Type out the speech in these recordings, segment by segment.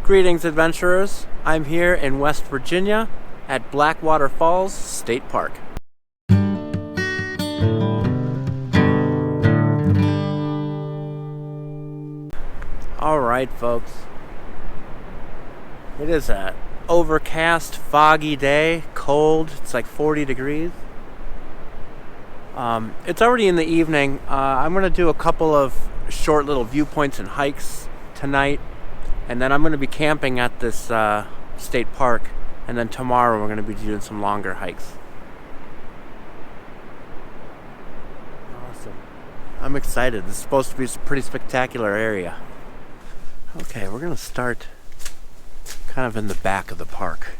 Greetings, adventurers. I'm here in West Virginia at Blackwater Falls State Park. Alright, folks. It is an overcast, foggy day, cold. It's like 40 degrees. It's already in the evening. I'm going to do a couple of short little viewpoints and hikes tonight. And then I'm going to be camping at this state park. And then tomorrow we're going to be doing some longer hikes. Awesome. I'm excited. This is supposed to be a pretty spectacular area. Okay, we're going to start kind of in the back of the park.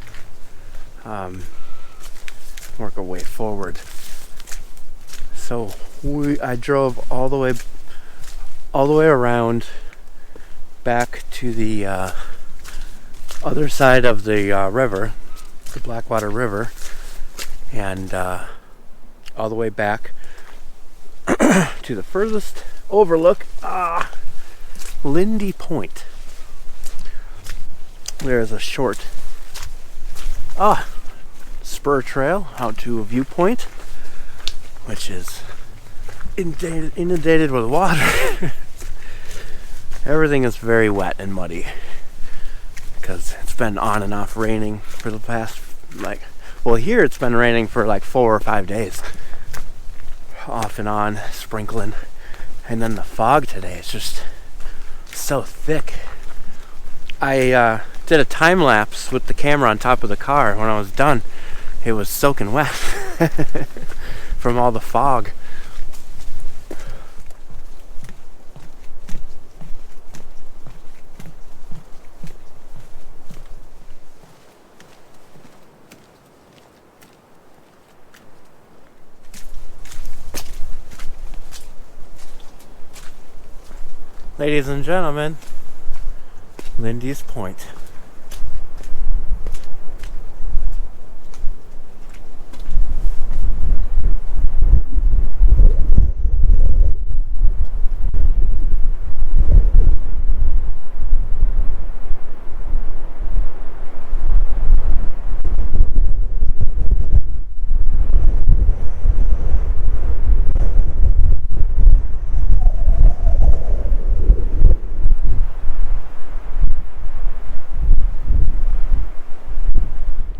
Work our way forward. So I drove all the way around back to the other side of the river, the Blackwater River, and all the way back to the furthest overlook, Lindy Point. There's a short spur trail out to a viewpoint, which is inundated with water. Everything is very wet and muddy because it's been on and off raining for the past, here it's been raining for like 4 or 5 days. Off and on, sprinkling. And then the fog today is just so thick. I did a time lapse with the camera on top of the car. When I was done, it was soaking wet from all the fog. Ladies and gentlemen, Lindy's Point.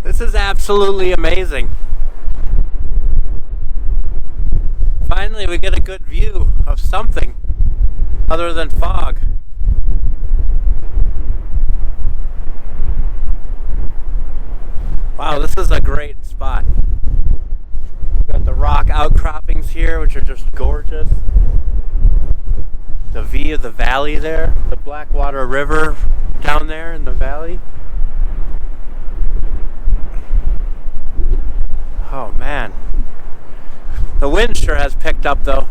This is absolutely amazing. Finally, we get a good view of something other than fog. Wow, this is a great spot. We've got the rock outcroppings here, which are just gorgeous. The view of the valley there, the Blackwater River down there in the valley. Oh man, the wind sure has picked up though.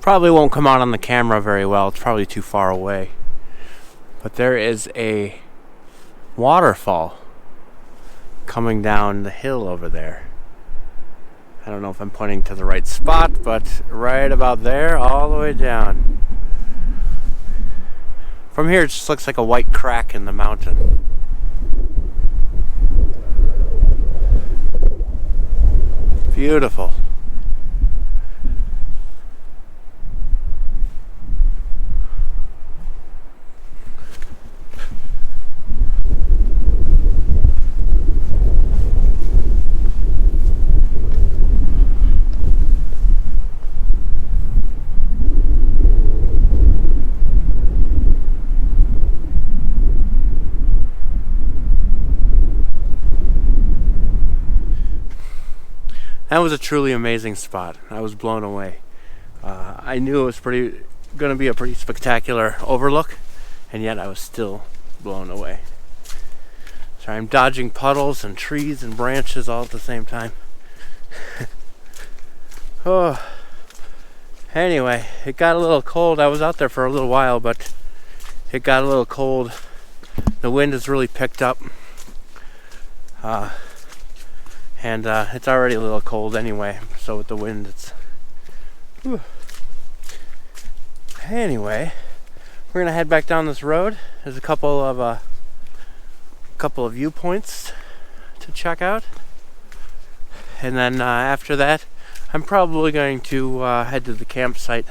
Probably won't come out on the camera very well. It's probably too far away. But there is a waterfall coming down the hill over there. I don't know if I'm pointing to the right spot, but right about there, all the way down. From here, it just looks like a white crack in the mountain. Beautiful. That was a truly amazing spot. I was blown away. I knew it was going to be a pretty spectacular overlook, and yet I was still blown away. Sorry, I'm dodging puddles and trees and branches all at the same time. Oh. Anyway, it got a little cold. I was out there for a little while, but it got a little cold. The wind has really picked up. And it's already a little cold anyway, so with the wind it's... Whew. Anyway, we're gonna head back down this road. There's a couple of viewpoints to check out. And then after that, I'm probably going to head to the campsite,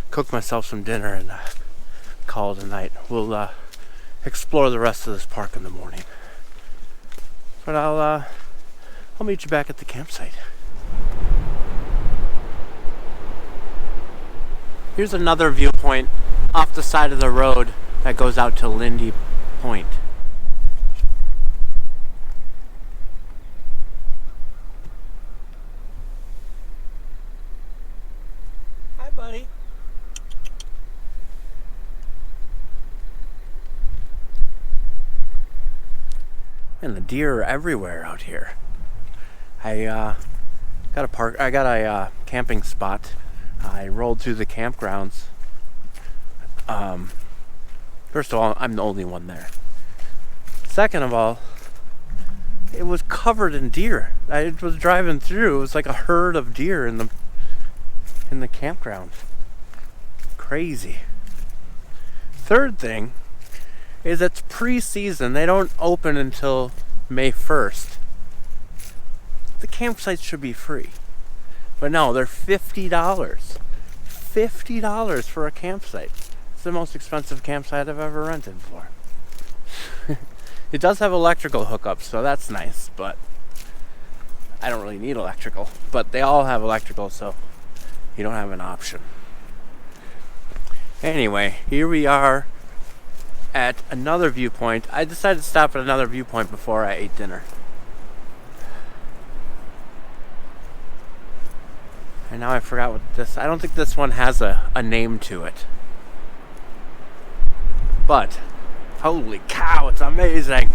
cook myself some dinner, and call it a night. We'll explore the rest of this park in the morning. But I'll meet you back at the campsite. Here's another viewpoint off the side of the road that goes out to Lindy Point. Hi, buddy. And the deer are everywhere out here. I got a camping spot. I rolled through the campgrounds. First of all, I'm the only one there. Second of all, it was covered in deer. I was driving through. It was like a herd of deer in the campground. Crazy. Third thing is it's pre-season. They don't open until May 1st. The campsites should be free. But no, they're $50. $50 for a campsite. It's the most expensive campsite I've ever rented for. It does have electrical hookups, so that's nice, but I don't really need electrical. But they all have electrical, so you don't have an option. Anyway, here we are at another viewpoint. I decided to stop at another viewpoint before I ate dinner. And now I forgot what I don't think this one has a name to it. But, holy cow, it's amazing!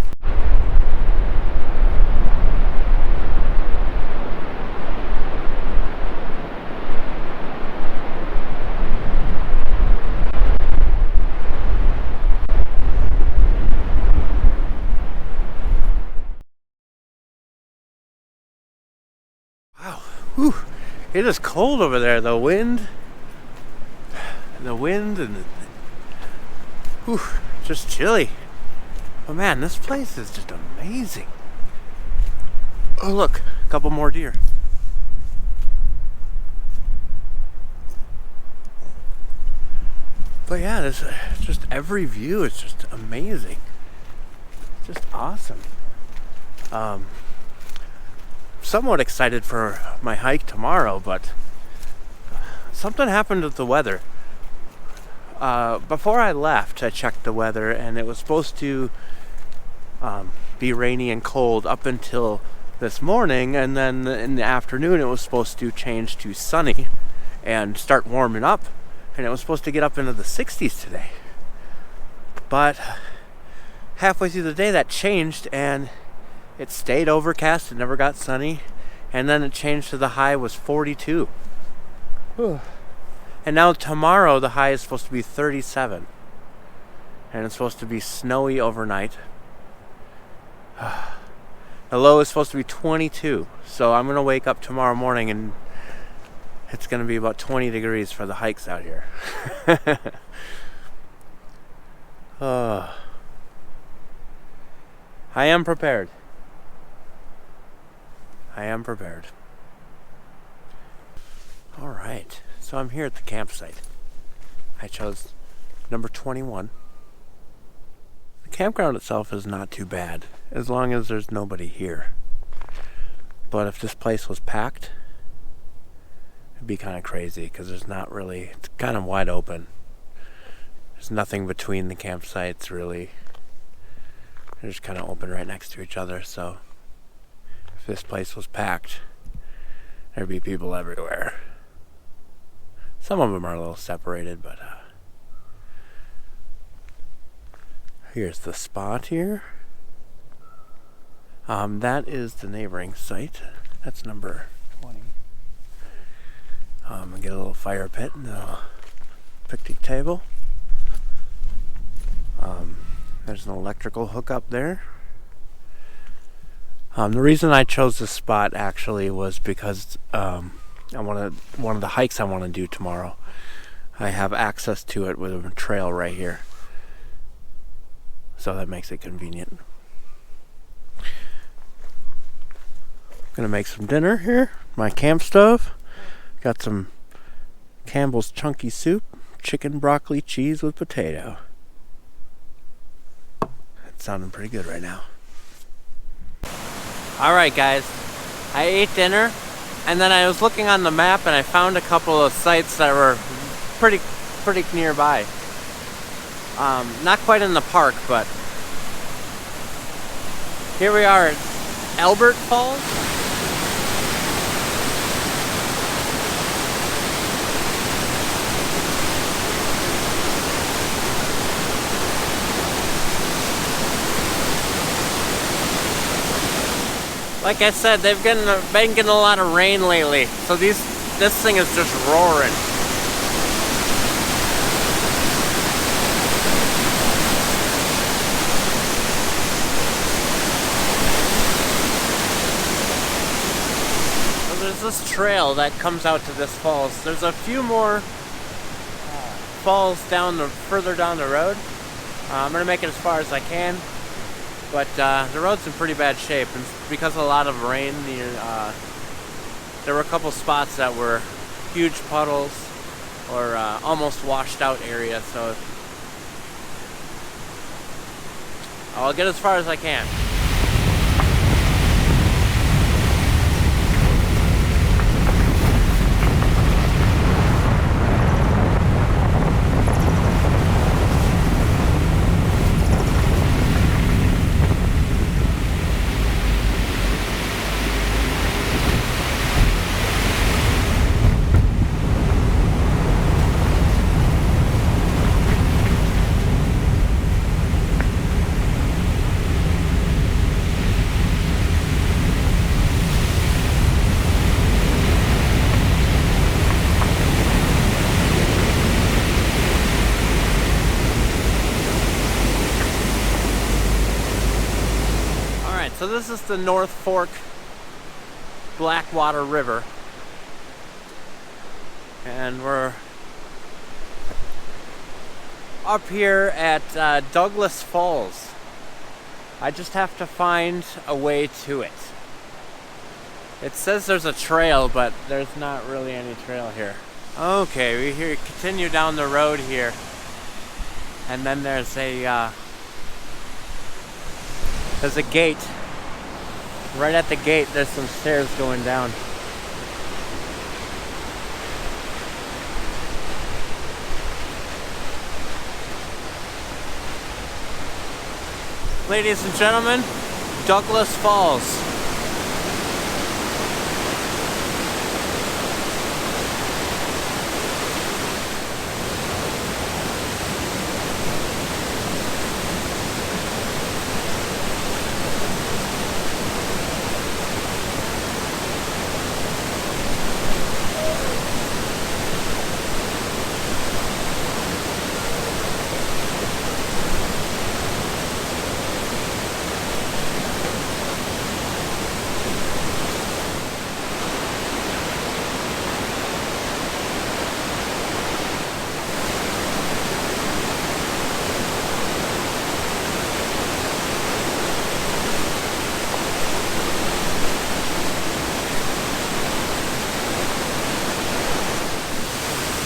Wow, whew. It is cold over there. The wind and whew, just chilly. Oh man, this place is just amazing. Oh look, a couple more deer. But yeah, this just every view is just amazing. Just awesome. Somewhat excited for my hike tomorrow, but something happened with the weather. Before I left, I checked the weather, and it was supposed to be rainy and cold up until this morning, and then in the afternoon it was supposed to change to sunny and start warming up, and it was supposed to get up into the 60s today. But halfway through the day that changed, and it stayed overcast. It never got sunny. And then it changed to the high was 42. Whew. And now tomorrow the high is supposed to be 37. And it's supposed to be snowy overnight. The low is supposed to be 22. So I'm going to wake up tomorrow morning and it's going to be about 20 degrees for the hikes out here. I am prepared. I am prepared. Alright, so I'm here at the campsite. I chose number 21. The campground itself is not too bad, as long as there's nobody here. But if this place was packed, it'd be kind of crazy, because there's not really, it's kind of wide open. There's nothing between the campsites, really. They're just kind of open right next to each other, so if this place was packed, there'd be people everywhere. Some of them are a little separated, but here's the spot here. That is the neighboring site. That's number 20. Get a little fire pit and a picnic table. There's an electrical hookup there. The reason I chose this spot actually was because one of the hikes I want to do tomorrow. I have access to it with a trail right here, so that makes it convenient. Gonna make some dinner here. My camp stove. Got some Campbell's chunky soup, chicken, broccoli, cheese with potato. It's sounding pretty good right now. Alright guys, I ate dinner and then I was looking on the map and I found a couple of sites that were pretty nearby. Not quite in the park, but here we are at Albert Falls. Like I said, they've been getting a lot of rain lately, so this thing is just roaring. So there's this trail that comes out to this falls. There's a few more falls further down the road. I'm gonna make it as far as I can. But the road's in pretty bad shape, and because of a lot of rain, there were a couple spots that were huge puddles or almost washed out areas, so I'll get as far as I can. So this is the North Fork Blackwater River, and we're up here at Douglas Falls. I just have to find a way to it. It says there's a trail, but there's not really any trail here. Okay, we continue down the road here, and then there's a gate. Right at the gate, there's some stairs going down. Ladies and gentlemen, Douglas Falls.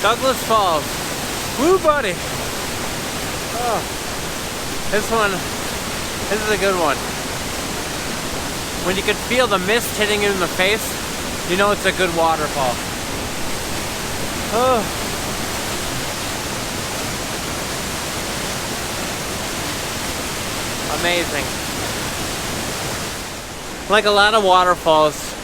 Douglas Falls. Woo, buddy. Oh, this is a good one. When you can feel the mist hitting you in the face, you know it's a good waterfall. Oh. Amazing. Like a lot of waterfalls,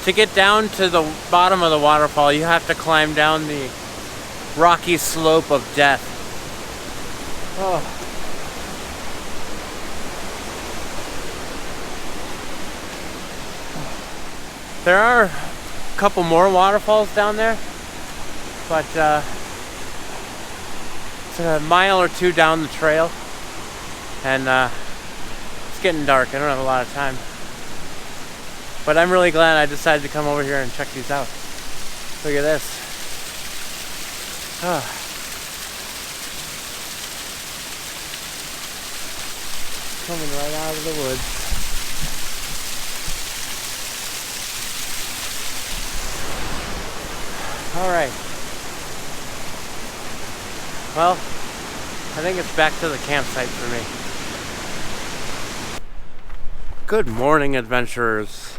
To get down to the bottom of the waterfall, you have to climb down the rocky slope of death. Oh. There are a couple more waterfalls down there, but it's a mile or two down the trail, and it's getting dark. I don't have a lot of time, but I'm really glad I decided to come over here and check these out. Look at this. Oh. Coming right out of the woods. All right. Well, I think it's back to the campsite for me. Good morning, adventurers.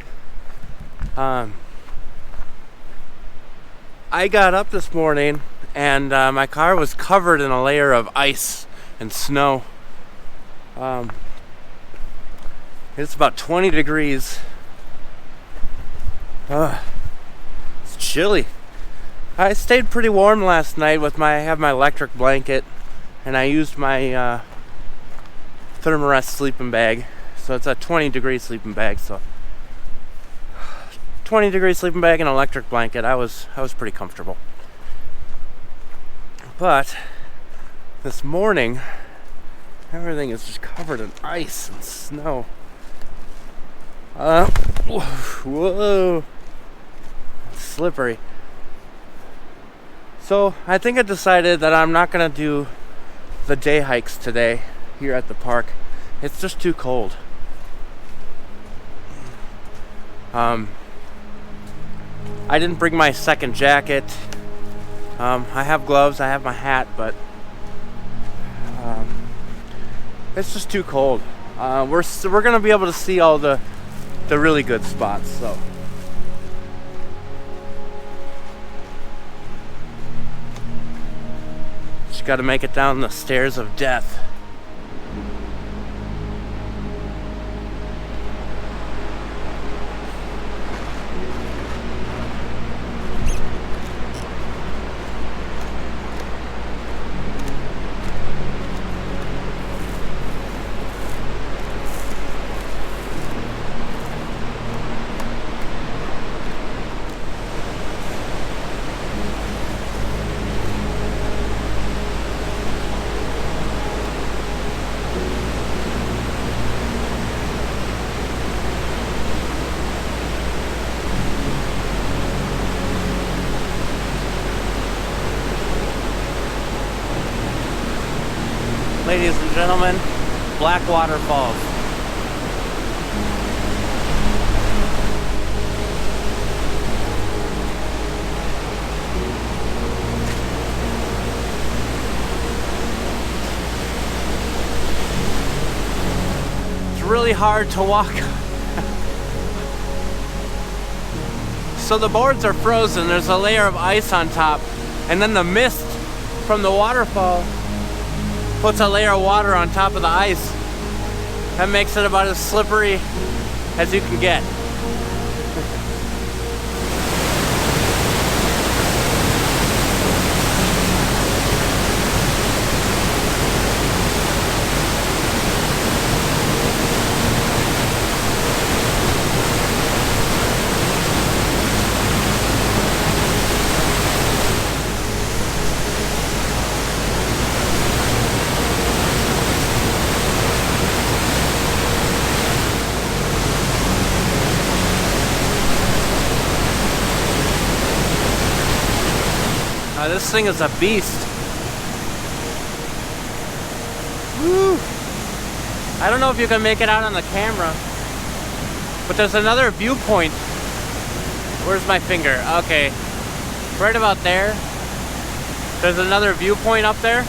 I got up this morning and my car was covered in a layer of ice and snow. It's about 20 degrees. It's chilly. I stayed pretty warm last night with I have my electric blanket, and I used my Thermarest sleeping bag. So it's a 20 degree sleeping bag. So 20 degree sleeping bag and electric blanket. I was pretty comfortable. But this morning, everything is just covered in ice and snow. Whoa, it's slippery. So I think I decided that I'm not gonna do the day hikes today here at the park. It's just too cold. I didn't bring my second jacket. I have gloves, I have my hat, but it's just too cold. We're gonna be able to see all the really good spots, so. Just gotta make it down the stairs of death. Ladies and gentlemen, Blackwater Falls. It's really hard to walk. So the boards are frozen, there's a layer of ice on top, and then the mist from the waterfall puts a layer of water on top of the ice. That makes it about as slippery as you can get. This thing is a beast. Woo! I don't know if you can make it out on the camera, but there's another viewpoint. Where's my finger? Okay, right about there. There's another viewpoint up there.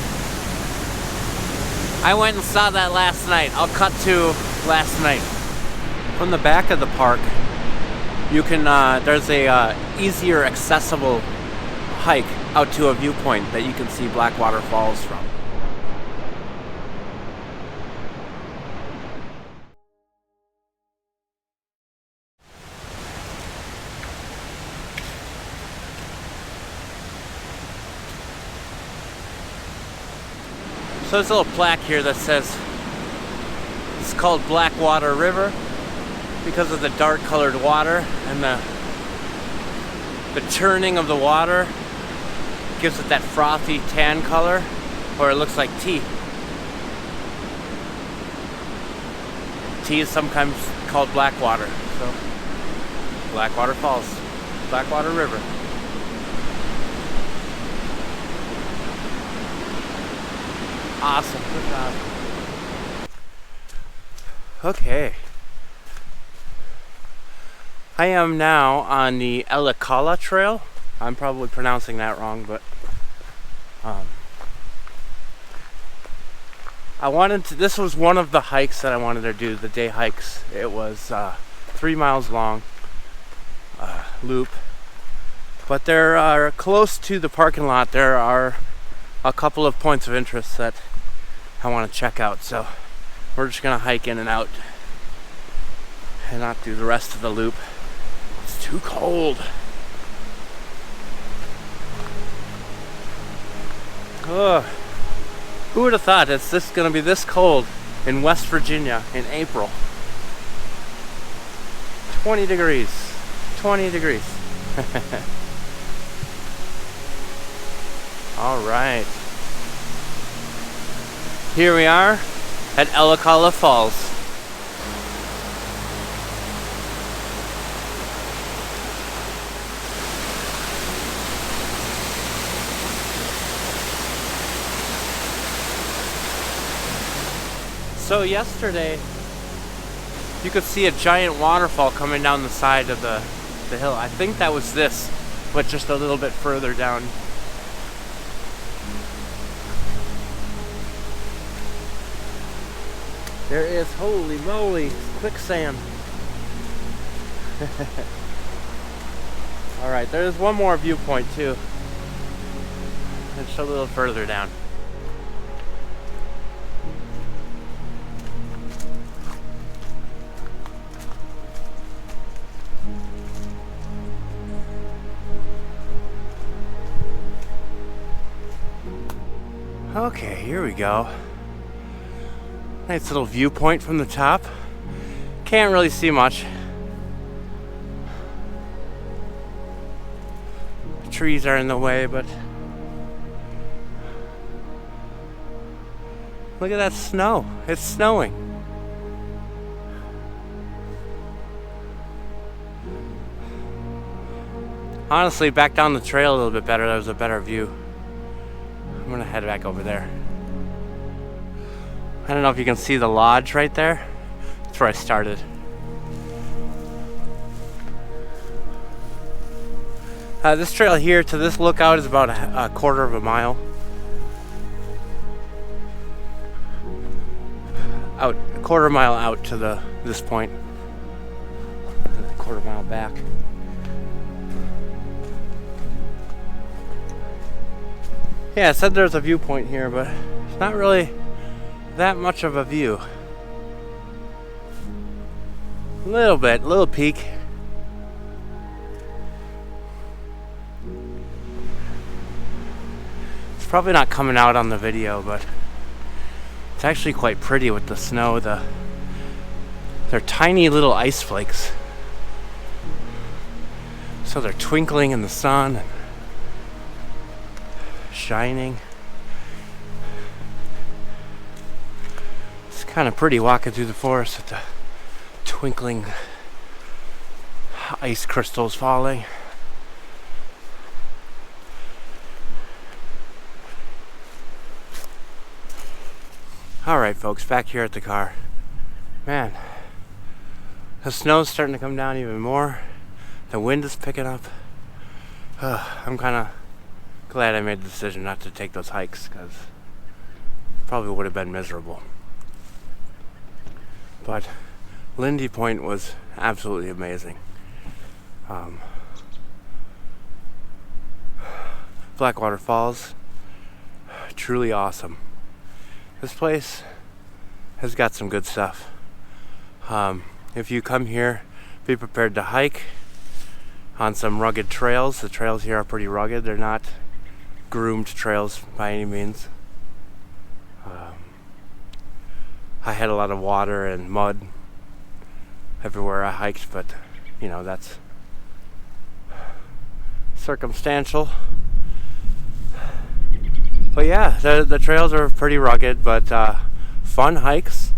I went and saw that last night. I'll cut to last night. From the back of the park, you can there's a easier accessible hike out to a viewpoint that you can see Blackwater Falls from. So there's a little plaque here that says it's called Blackwater River because of the dark colored water, and the churning of the water gives it that frothy tan color, or it looks like tea. Tea is sometimes called Blackwater. So Blackwater Falls, Blackwater River. Awesome. Good job. Okay. I am now on the Elikala Trail. I'm probably pronouncing that wrong, but this was one of the hikes that I wanted to do, the day hikes. It was 3 miles long loop. But there are, close to the parking lot, there are a couple of points of interest that I want to check out. So we're just gonna hike in and out and not do the rest of the loop. It's too cold. Ugh. Who would have thought it's gonna be this cold in West Virginia in April? 20 degrees. 20 degrees. All right. Here we are at Elikala Falls. So yesterday, you could see a giant waterfall coming down the side of the hill. I think that was this, but just a little bit further down. There is, holy moly, quicksand. Alright, there's one more viewpoint too. It's a little further down. Okay, here we go. Nice little viewpoint from the top. Can't really see much. The trees are in the way, but look at that snow. It's snowing. Honestly, back down the trail a little bit better. That was a better view. I'm gonna head back over there. I don't know if you can see the lodge right there. That's where I started. This trail here to this lookout is about a quarter of a mile. Out, a quarter mile out to this point. And a quarter mile back. Yeah, I said there's a viewpoint here, but it's not really that much of a view. A little bit, a little peak. It's probably not coming out on the video, but it's actually quite pretty with the snow. They're tiny little ice flakes. So they're twinkling in the sun and shining. It's kind of pretty walking through the forest with the twinkling ice crystals falling. Alright folks, back here at the car. Man, the snow's starting to come down even more. The wind is picking up. I'm kind of glad I made the decision not to take those hikes, because it probably would have been miserable. But Lindy Point was absolutely amazing. Blackwater Falls, truly awesome. This place has got some good stuff. If you come here, be prepared to hike on some rugged trails. The trails here are pretty rugged. They're not groomed trails by any means. I had a lot of water and mud everywhere I hiked, but you know, that's circumstantial. But yeah, the trails are pretty rugged, but fun hikes,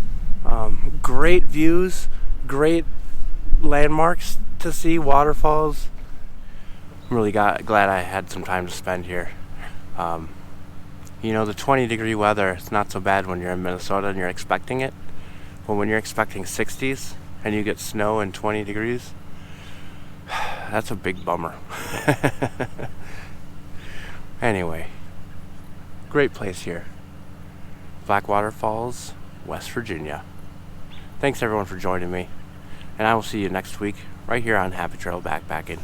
great views, great landmarks to see, waterfalls. I'm really glad I had some time to spend here. You know, the 20-degree weather, it's not so bad when you're in Minnesota and you're expecting it. But when you're expecting 60s and you get snow and 20 degrees, that's a big bummer. Anyway, great place here. Blackwater Falls, West Virginia. Thanks everyone for joining me. And I will see you next week right here on Happy Trail Backpacking.